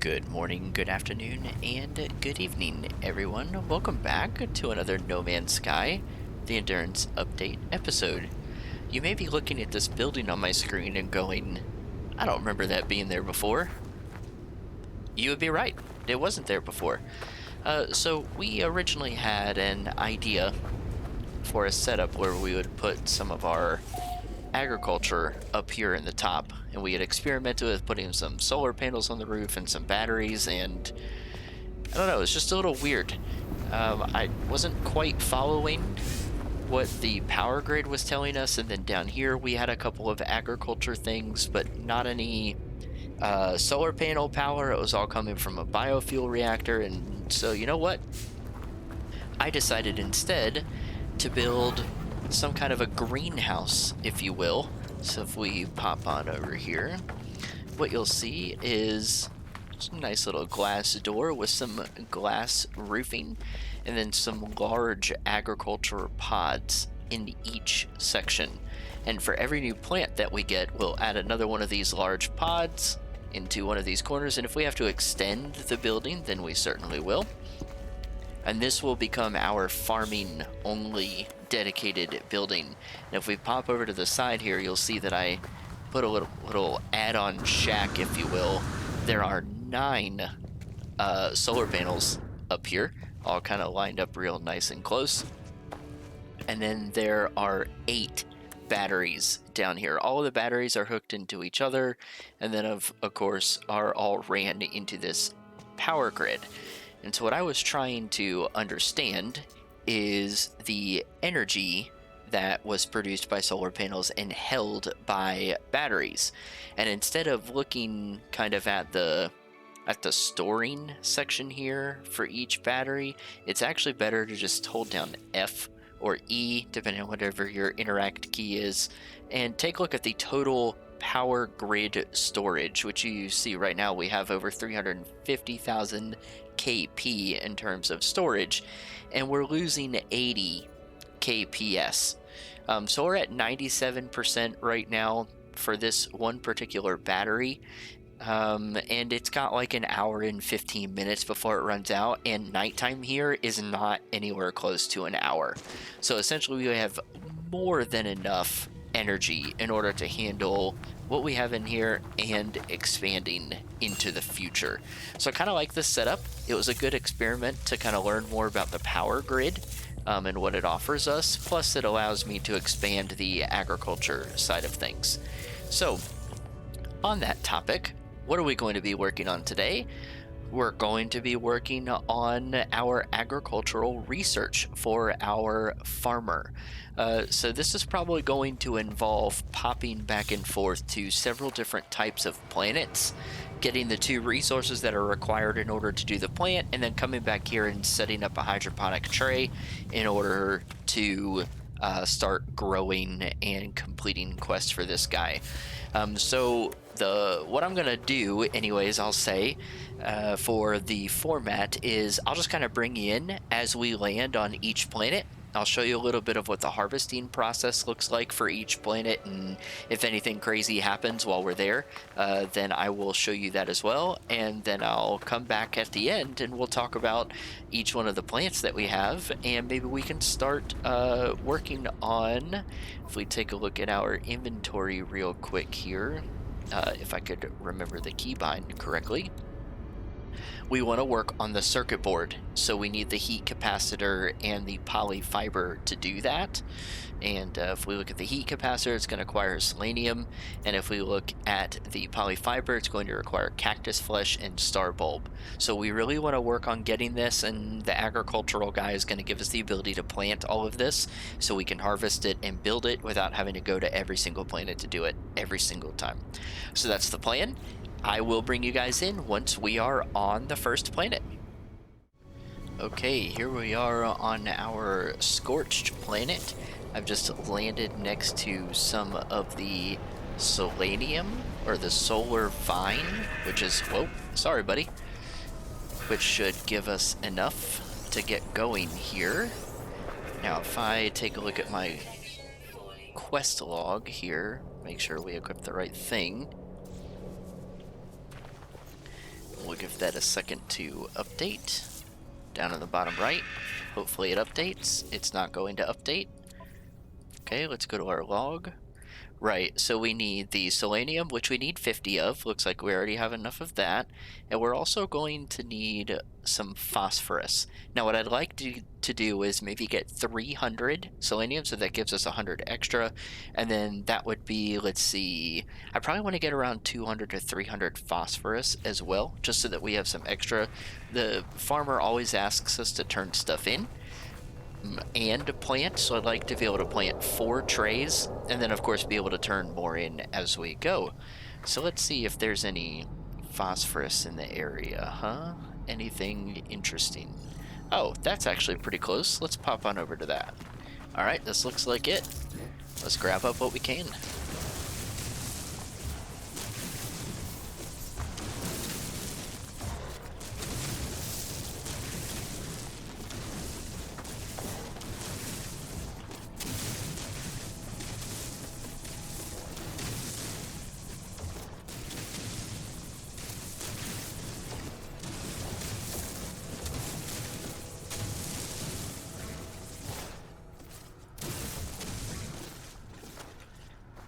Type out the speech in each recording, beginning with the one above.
Good morning, good afternoon, and good evening, everyone. Welcome back to another No Man's Sky, the Endurance Update episode. You may be looking at this building on my screen and going, I don't remember that being there before. You would be right, it wasn't there before. So we originally had an idea for a setup where we would put some of our agriculture up here in the top, and we had experimented with putting some solar panels on the roof and some batteries, and I don't know, it's just a little weird. I wasn't quite following what the power grid was telling us, and then down here we had a couple of agriculture things, but not any solar panel power. It was all coming from a biofuel reactor, and so you know what? I decided instead to build some kind of a greenhouse, if you will. So if we pop on over here, what you'll see is just a nice little glass door with some glass roofing and then some large agriculture pods in each section. And for every new plant that we get, we'll add another one of these large pods into one of these corners. And if we have to extend the building, then we certainly will. And this will become our farming only dedicated building. And if we pop over to the side here, you'll see that I put a little add-on shack, if you will. There are 9 solar panels up here, all kind of lined up real nice and close. And then there are 8 batteries down here. All of the batteries are hooked into each other, and then of course are all ran into this power grid. And so what I was trying to understand is the energy that was produced by solar panels and held by batteries. And instead of looking kind of at the storing section here for each battery, it's actually better to just hold down F or E, depending on whatever your interact key is, and take a look at the total power grid storage, which you see right now we have over 350,000 kp in terms of storage, and we're losing 80 kps. So we're at 97% right now for this one particular battery, and it's got like an hour and 15 minutes before it runs out, and nighttime here is not anywhere close to an hour. So essentially we have more than enough energy in order to handle what we have in here and expanding into the future. So I kind of like this setup. It was a good experiment to kind of learn more about the power grid and what it offers us. Plus it allows me to expand the agriculture side of things. So on that topic, what are we going to be working on today? We're going to be working on our agricultural research for our farmer. So this is probably going to involve popping back and forth to several different types of planets, getting the 2 resources that are required in order to do the plant, and then coming back here and setting up a hydroponic tray in order to start growing and completing quests for this guy. So what I'm gonna do anyways, I'll say for the format is I'll just kind of bring you in as we land on each planet. I'll show you a little bit of what the harvesting process looks like for each planet, and if anything crazy happens while we're there, then I will show you that as well. And then I'll come back at the end and we'll talk about each one of the plants that we have, and maybe we can start working on, if we take a look at our inventory real quick here, if I could remember the keybind correctly. We want to work on the circuit board, so we need the heat capacitor and the polyfiber to do that. And if we look at the heat capacitor, it's going to require selenium, and if we look at the polyfiber, it's going to require cactus flesh and star bulb. So we really want to work on getting this, and the agricultural guy is going to give us the ability to plant all of this so we can harvest it and build it without having to go to every single planet to do it every single time. So that's the plan. I will bring you guys in once we are on the first planet. Okay, here we are on our scorched planet. I've just landed next to some of the selenium, or the solar vine, which is, whoa, sorry buddy, which should give us enough to get going here. Now if I take a look at my quest log here, make sure we equip the right thing. We'll give that a second to update. Down in the bottom right. Hopefully it updates. It's not going to update. Okay, let's go to our log. Right, so we need the selenium, which we need 50 of. Looks like we already have enough of that. And we're also going to need some phosphorus. Now, what I'd like to do is maybe get 300 selenium, so that gives us 100 extra. And then that would be, let's see, I probably want to get around 200 to 300 phosphorus as well, just so that we have some extra. The farmer always asks us to turn stuff in and plant, so I'd like to be able to plant 4 trays and then of course be able to turn more in as we go. So let's see if there's any phosphorus in the area, huh? Anything interesting? Oh, that's actually pretty close. Let's pop on over to that. All right, this looks like it. Let's grab up what we can.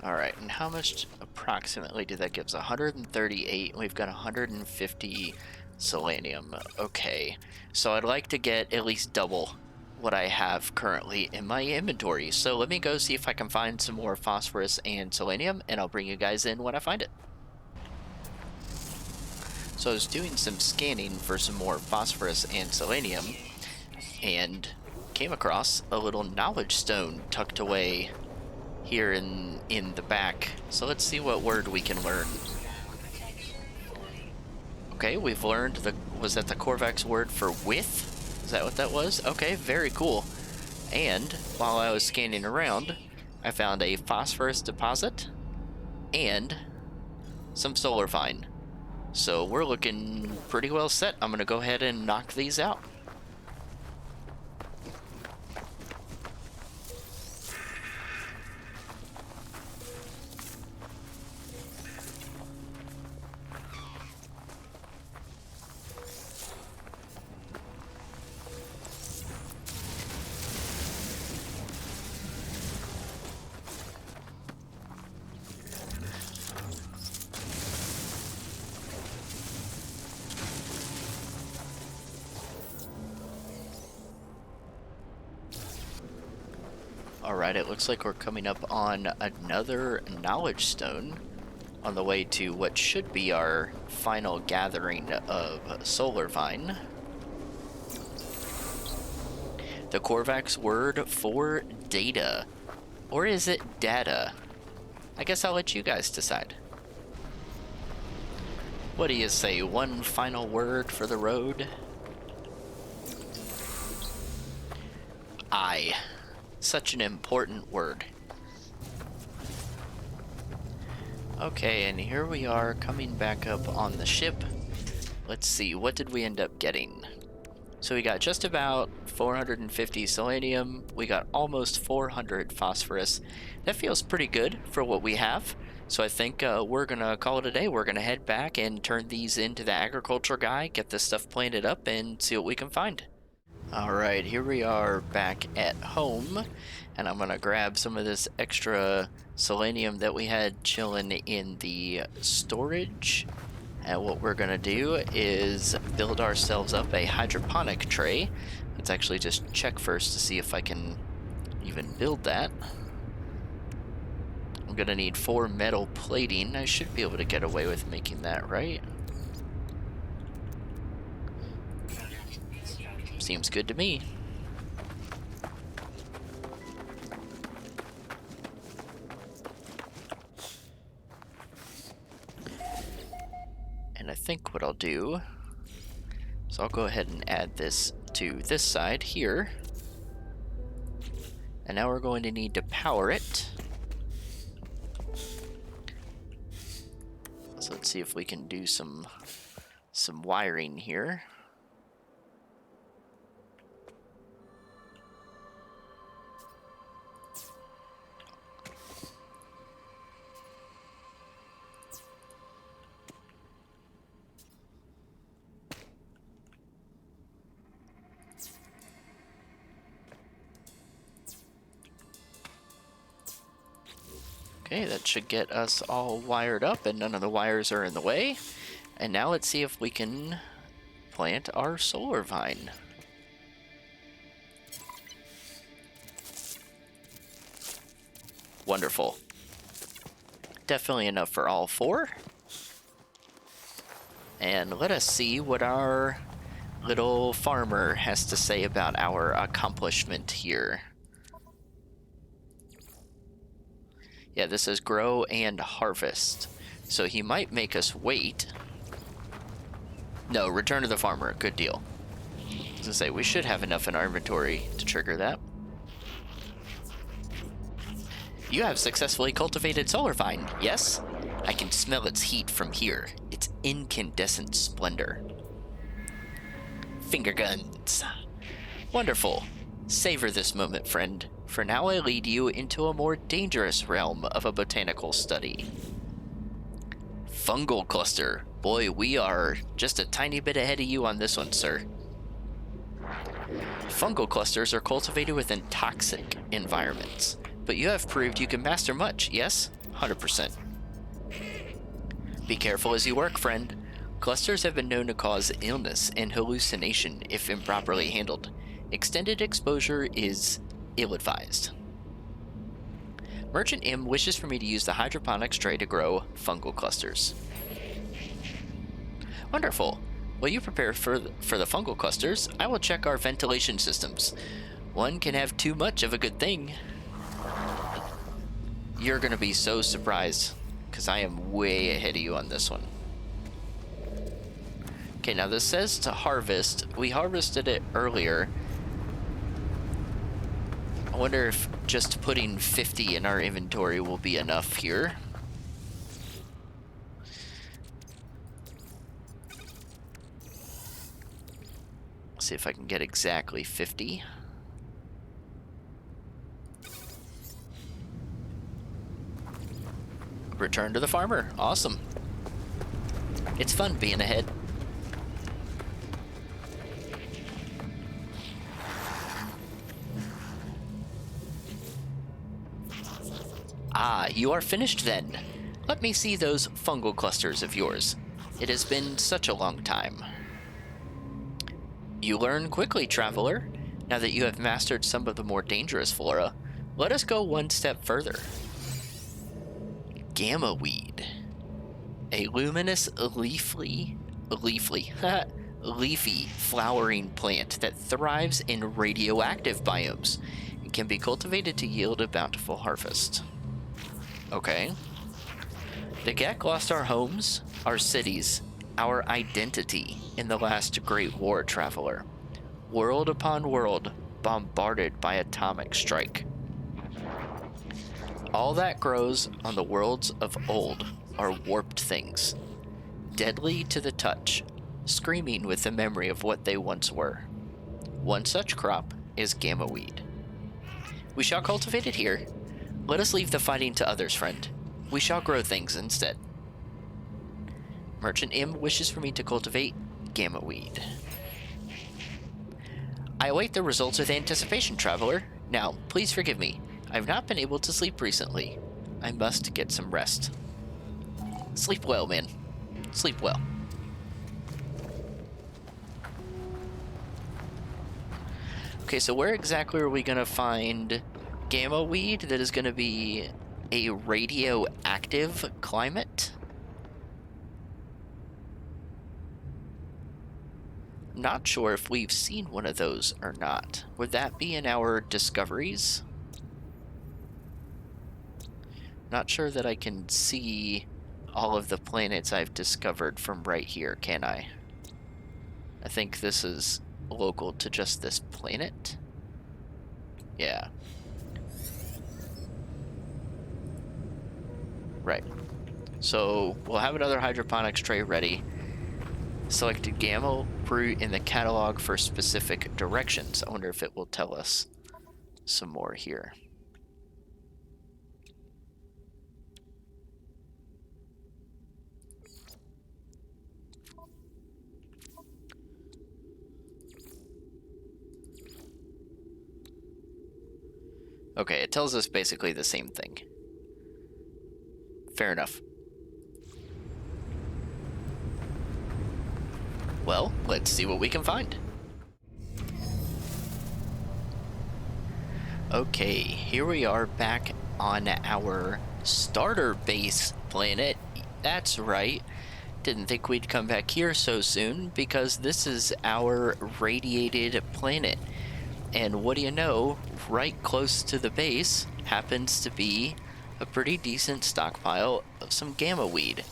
Alright, and how much approximately did that give us? 138, and we've got 150 selenium. Okay, so I'd like to get at least double what I have currently in my inventory. So let me go see if I can find some more phosphorus and selenium, and I'll bring you guys in when I find it. So I was doing some scanning for some more phosphorus and selenium, and came across a little knowledge stone tucked away here in the back. So let's see what word we can learn. Okay, we've learned was that the Korvax word for with? Is that what that was? Okay, very cool. And while I was scanning around, I found a phosphorus deposit and some solar vine. So we're looking pretty well set. I'm gonna go ahead and knock these out. Alright, it looks like we're coming up on another knowledge stone on the way to what should be our final gathering of solar vine. The Korvax word for data. Or is it data? I guess I'll let you guys decide. What do you say? One final word for the road? I. Such an important word. Okay, and here we are coming back up on the ship. Let's see, what did we end up getting? So we got just about 450 selenium. We got almost 400 phosphorus. That feels pretty good for what we have. So I think we're going to call it a day. We're going to head back and turn these into the agriculture guy, get this stuff planted up, and see what we can find. Alright, here we are back at home, and I'm gonna grab some of this extra selenium that we had chilling in the storage. And what we're gonna do is build ourselves up a hydroponic tray. Let's actually just check first to see if I can even build that. I'm gonna need 4 metal plating. I should be able to get away with making that, right? Seems good to me. And I think what I'll do is I'll go ahead and add this to this side here. And now we're going to need to power it. So let's see if we can do some wiring here. Okay, that should get us all wired up and none of the wires are in the way. And now let's see if we can plant our solar vine. Wonderful. Definitely enough for all four. And let us see what our little farmer has to say about our accomplishment here. Yeah, this is grow and harvest. So he might make us wait. No, return to the farmer. Good deal. I was gonna say, we should have enough in our inventory to trigger that. You have successfully cultivated solar vine, yes? I can smell its heat from here. Its incandescent splendor. Finger guns. Wonderful. Savor this moment, friend. For now I lead you into a more dangerous realm of a botanical study. Fungal Cluster. Boy, we are just a tiny bit ahead of you on this one, sir. Fungal clusters are cultivated within toxic environments, but you have proved you can master much, yes? 100%. Be careful as you work, friend. Clusters have been known to cause illness and hallucination if improperly handled. Extended exposure is ill-advised. Merchant M wishes for me to use the hydroponic tray to grow fungal clusters. Wonderful. While you prepare for the fungal clusters, I will check our ventilation systems. One can have too much of a good thing. You're going to be so surprised, because I am way ahead of you on this one. Okay, now this says to harvest. We harvested it earlier. I wonder if just putting 50 in our inventory will be enough here. See if I can get exactly 50. Return to the farmer. Awesome. It's fun being ahead. Ah, you are finished then. Let me see those fungal clusters of yours. It has been such a long time. You learn quickly, traveler. Now that you have mastered some of the more dangerous flora, let us go one step further. Gamma weed. A luminous leafy flowering plant that thrives in radioactive biomes and can be cultivated to yield a bountiful harvest. Okay. The Gek lost our homes, our cities, our identity in the last Great War, traveler. World upon world, bombarded by atomic strike. All that grows on the worlds of old are warped things, deadly to the touch, screaming with the memory of what they once were. One such crop is gamma weed. We shall cultivate it here. Let us leave the fighting to others, friend. We shall grow things instead. Merchant M wishes for me to cultivate gamma weed. I await the results with anticipation, traveler. Now, please forgive me. I have not been able to sleep recently. I must get some rest. Sleep well, man. Sleep well. Okay, so where exactly are we going to find gamma weed that is going to be a radioactive climate? Not sure if we've seen one of those or not. Would that be in our discoveries? Not sure that I can see all of the planets I've discovered from right here, can I? I think this is local to just this planet. Yeah. Right. So we'll have another hydroponics tray ready. Selected gamma fruit in the catalog for specific directions. I wonder if it will tell us some more here. Okay, it tells us basically the same thing. Fair enough. Well, let's see what we can find. Okay, here we are back on our starter base planet. That's right. Didn't think we'd come back here so soon because this is our radiated planet. And what do you know, right close to the base happens to be a pretty decent stockpile of some gamma weed.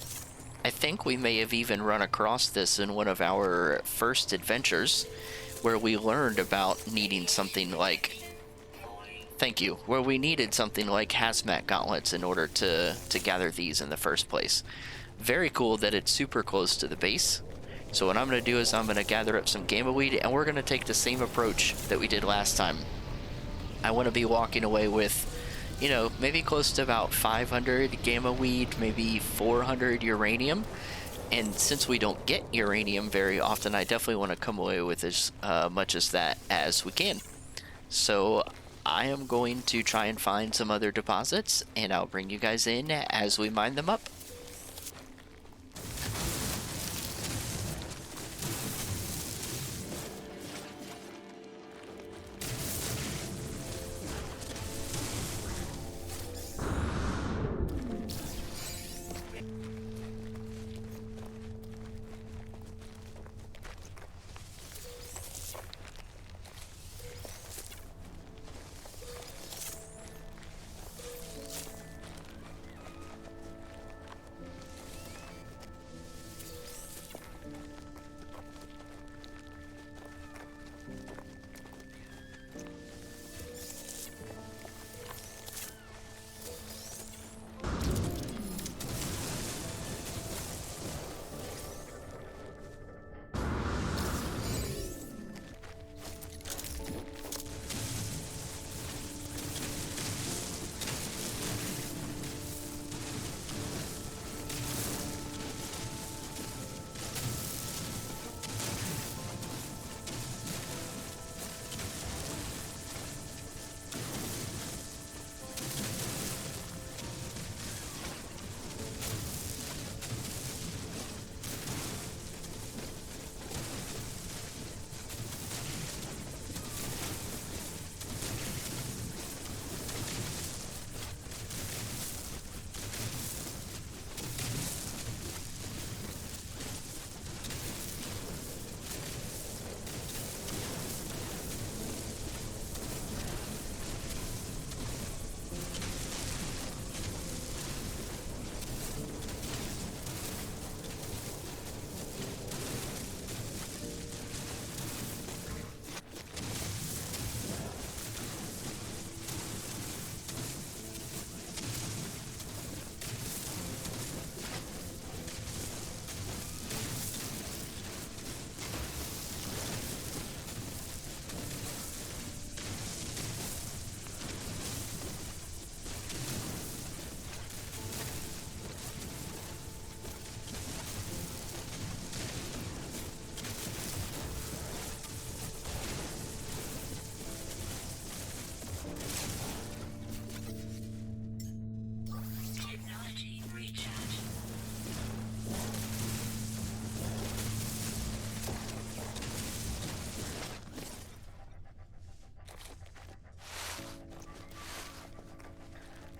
I think we may have even run across this in one of our first adventures where we learned about needing something like, thank you, where we needed something like hazmat gauntlets in order to gather these in the first place. Very cool that it's super close to the base. So what I'm going to do is I'm going to gather up some gamma weed, and we're going to take the same approach that we did last time. I want to be walking away with, you know, maybe close to about 500 gamma weed, maybe 400 uranium. And since we don't get uranium very often, I definitely want to come away with as much as that as we can. So I am going to try and find some other deposits, and I'll bring you guys in as we mine them up.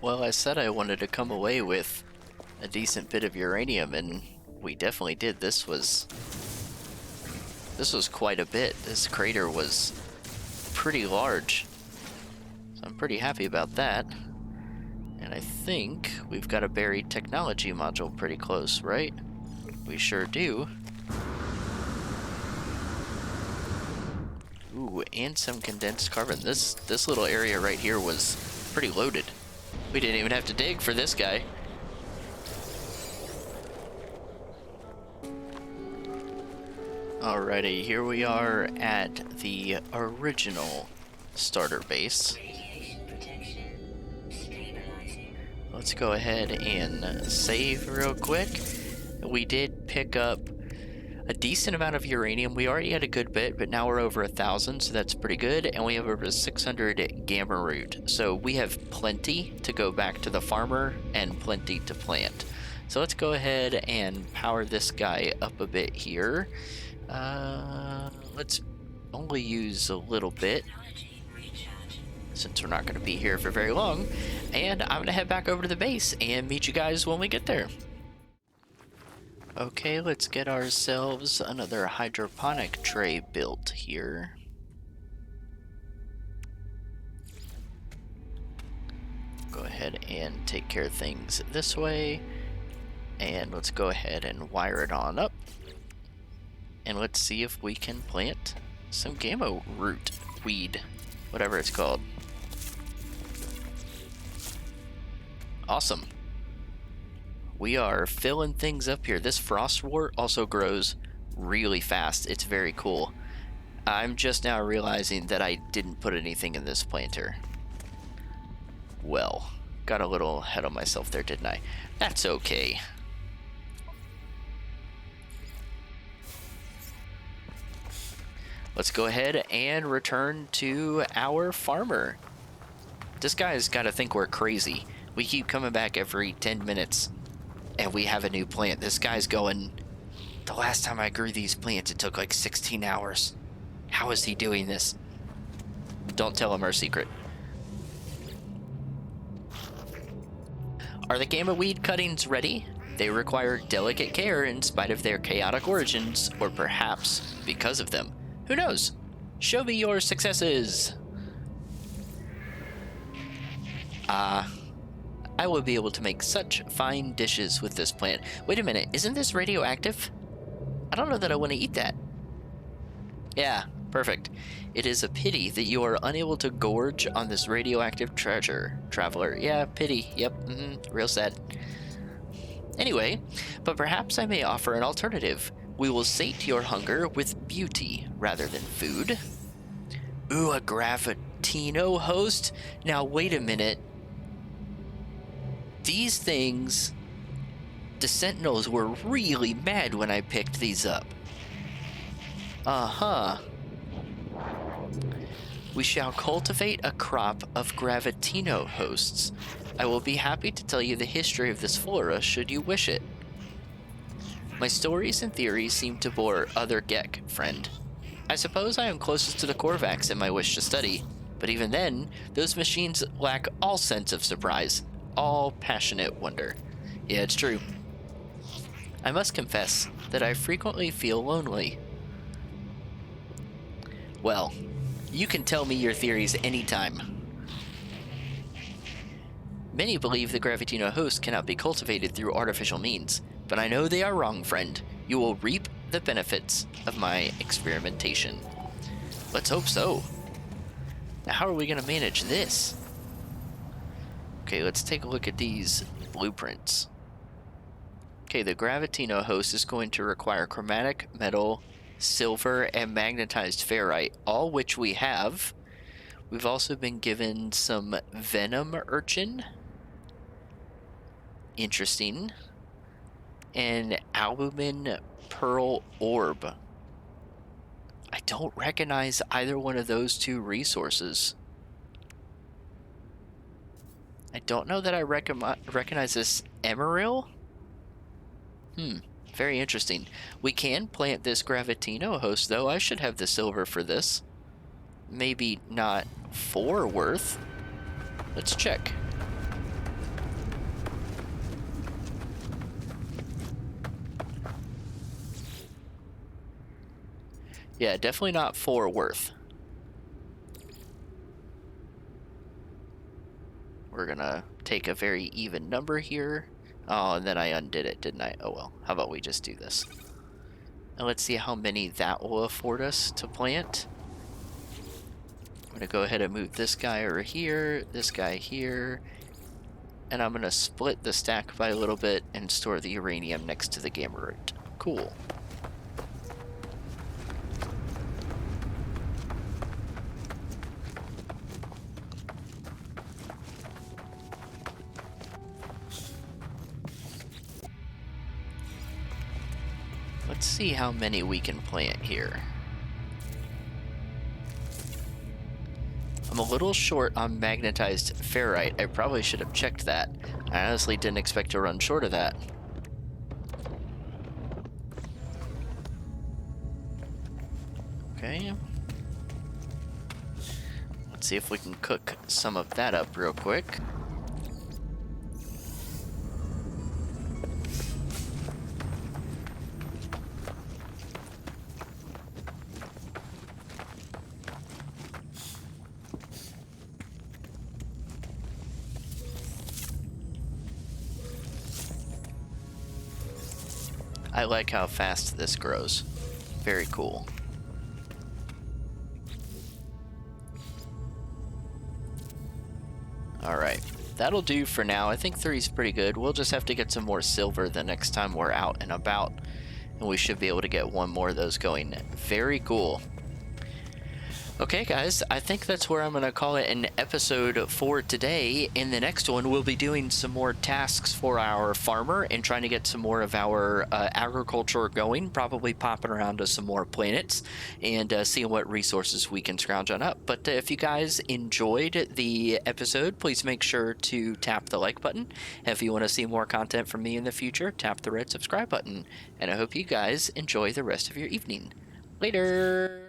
Well, I said I wanted to come away with a decent bit of uranium, and we definitely did. This was quite a bit. This crater was pretty large, so I'm pretty happy about that. And I think we've got a buried technology module pretty close, right? We sure do. Ooh, and some condensed carbon. This little area right here was pretty loaded. We didn't even have to dig for this guy. Alrighty, here we are at the original starter base. Let's go ahead and save real quick. We did pick up A decent amount of uranium. We already had a good bit, but now we're over 1,000, so that's pretty good. And we have over 600 gamma root. So we have plenty to go back to the farmer and plenty to plant. So let's go ahead and power this guy up a bit here. Let's only use a little bit since we're not going to be here for very long. And I'm going to head back over to the base and meet you guys when we get there. Okay, let's get ourselves another hydroponic tray built here. Go ahead and take care of things this way. And let's go ahead and wire it on up. And let's see if we can plant some gamma root weed, whatever it's called. Awesome. We are filling things up here. This frostwort also grows really fast. It's very cool. I'm just now realizing that I didn't put anything in this planter. Well, got a little ahead of myself there, didn't I? That's okay. Let's go ahead and return to our farmer. This guy's got to think we're crazy. We keep coming back every 10 minutes. And we have a new plant. This guy's going, the last time I grew these plants, it took like 16 hours. How is he doing this? Don't tell him our secret. Are the gamma weed cuttings ready? They require delicate care in spite of their chaotic origins, or perhaps because of them. Who knows? Show me your successes. I will be able to make such fine dishes with this plant. Wait a minute, isn't this radioactive? I don't know that I want to eat that. Yeah, perfect. It is a pity that you are unable to gorge on this radioactive treasure, traveler. Yeah, pity. Yep, real sad. Anyway, but perhaps I may offer an alternative. We will sate your hunger with beauty rather than food. Ooh, a Gravitino host? Now, wait a minute. These things, the Sentinels were really mad when I picked these up. Uh-huh. We shall cultivate a crop of Gravitino hosts. I will be happy to tell you the history of this flora should you wish it. My stories and theories seem to bore other Gek, friend. I suppose I am closest to the Korvax in my wish to study, but even then, those machines lack all sense of surprise. All passionate wonder. Yeah, it's true. I must confess that I frequently feel lonely. Well, you can tell me your theories anytime. Many believe the Gravitino host cannot be cultivated through artificial means, but I know they are wrong, friend. You will reap the benefits of my experimentation. Let's hope so. Now, how are we going to manage this? Okay, let's take a look at these blueprints. Okay, the Gravitino host is going to require chromatic metal, silver, and magnetized ferrite, all which we have. We've also been given some venom urchin. Interesting. And albumin pearl orb. I don't recognize either one of those two resources. I don't know that I recognize this emerald. Very interesting. We can plant this Gravitino host, though. I should have the silver for this. Maybe not 4 worth. Let's check. Yeah, definitely not 4 worth. We're gonna take a very even number here. Oh, and then I undid it, didn't I? Oh well, how about we just do this? And let's see how many that will afford us to plant. I'm gonna go ahead and move this guy over here, this guy here, and I'm gonna split the stack by a little bit and store the uranium next to the gamma root. Cool. Let's see how many we can plant here. I'm a little short on magnetized ferrite. I probably should have checked that. I honestly didn't expect to run short of that. Okay. Let's see if we can cook some of that up real quick. I like how fast this grows. Very cool. Alright, that'll do for now. I think 3 is pretty good. We'll just have to get some more silver the next time we're out and about, and we should be able to get one more of those going. Very cool. Okay, guys, I think that's where I'm going to call it an episode for today. In the next one, we'll be doing some more tasks for our farmer and trying to get some more of our agriculture going, probably popping around to some more planets and seeing what resources we can scrounge on up. But if you guys enjoyed the episode, please make sure to tap the like button. If you want to see more content from me in the future, tap the red subscribe button. And I hope you guys enjoy the rest of your evening. Later!